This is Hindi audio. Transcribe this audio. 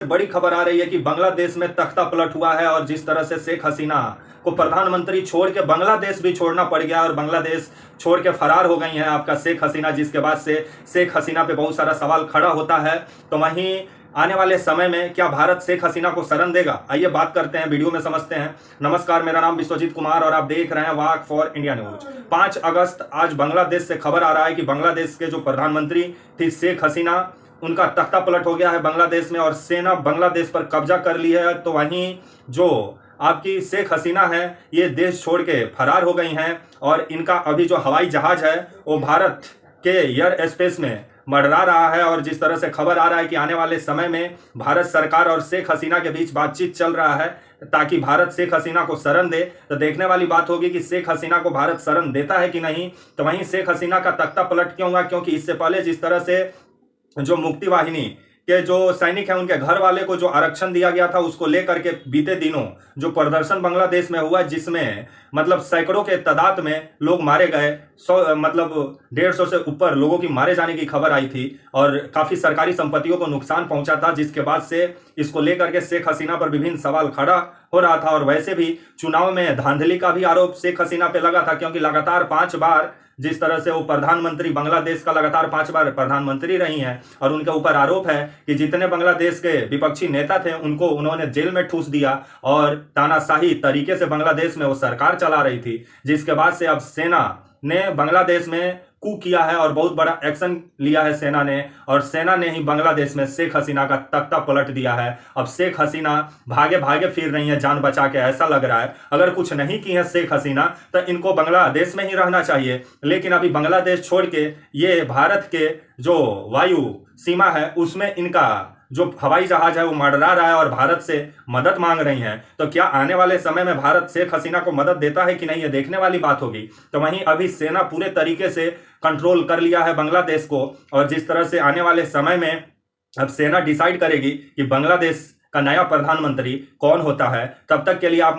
बड़ी खबर आ रही है कि बांग्लादेश में तख्ता पलट हुआ है और जिस तरह से शेख हसीना को प्रधानमंत्री छोड़ के बांग्लादेश भी छोड़ना पड़ गया और बांग्लादेश छोड़ के फरार हो गई हैं आपका शेख हसीना, जिसके बाद से शेख हसीना पे बहुत सारा सवाल खड़ा होता है। तो वहीं आने वाले समय में क्या भारत शेख हसीना को शरण देगा, आइए बात करते हैं, वीडियो में समझते हैं। नमस्कार, मेरा नाम विश्वजीत कुमार और आप देख रहे हैं वाक फॉर इंडिया न्यूज। 5 अगस्त आज बांग्लादेश से खबर आ रहा है कि बांग्लादेश के जो प्रधानमंत्री थी शेख हसीना, उनका तख्ता पलट हो गया है बांग्लादेश में और सेना बांग्लादेश पर कब्जा कर ली है। तो वहीं जो आपकी शेख हसीना है ये देश छोड़ के फरार हो गई हैं और इनका अभी जो हवाई जहाज है वो भारत के एयर स्पेस में मंडरा रहा है। और जिस तरह से खबर आ रहा है कि आने वाले समय में भारत सरकार और शेख हसीना के बीच बातचीत चल रहा है ताकि भारत शेख हसीना को शरण दे। तो देखने वाली बात होगी कि शेख हसीना को भारत शरण देता है कि नहीं। तो वहीं शेख हसीना का तख्ता पलट क्यों हुआ, क्योंकि इससे पहले जिस तरह से जो मुक्ति वाहिनी के जो सैनिक हैं उनके घर वाले को जो आरक्षण दिया गया था उसको लेकर के बीते दिनों जो प्रदर्शन बांग्लादेश में हुआ, जिसमें मतलब सैकड़ों के तादाद में लोग मारे गए, 100 मतलब 150 से ऊपर लोगों की मारे जाने की खबर आई थी और काफी सरकारी संपत्तियों को नुकसान पहुंचा था, जिसके बाद से इसको लेकर के शेख हसीना पर विभिन्न सवाल खड़ा हो रहा था। और वैसे भी चुनाव में धांधली का भी आरोप शेख हसीना पे लगा था, क्योंकि लगातार 5 बार जिस तरह से वो प्रधानमंत्री बांग्लादेश का लगातार 5 बार प्रधानमंत्री रही हैं और उनके ऊपर आरोप है कि जितने बांग्लादेश के विपक्षी नेता थे उनको उन्होंने जेल में ठूस दिया और तानाशाही तरीके से बांग्लादेश में वो सरकार चला रही थी। जिसके बाद से अब सेना ने बांग्लादेश में कू किया है और बहुत बड़ा एक्शन लिया है सेना ने, और सेना ने ही बांग्लादेश में शेख हसीना का तख्ता पलट दिया है। अब शेख हसीना भागे भागे फिर रही है जान बचा के, ऐसा लग रहा है। अगर कुछ नहीं की है शेख हसीना तो इनको बांग्लादेश में ही रहना चाहिए, लेकिन अभी बांग्लादेश छोड़ के ये भारत के जो वायु सीमा है उसमें इनका जो हवाई जहाज है वो मंडरा रहा है और भारत से मदद मांग रही हैं। तो क्या आने वाले समय में भारत शेख हसीना को मदद देता है कि नहीं, ये देखने वाली बात होगी। तो वहीं अभी सेना पूरे तरीके से कंट्रोल कर लिया है बांग्लादेश को, और जिस तरह से आने वाले समय में अब सेना डिसाइड करेगी कि बांग्लादेश का नया प्रधानमंत्री कौन होता है। तब तक के लिए आप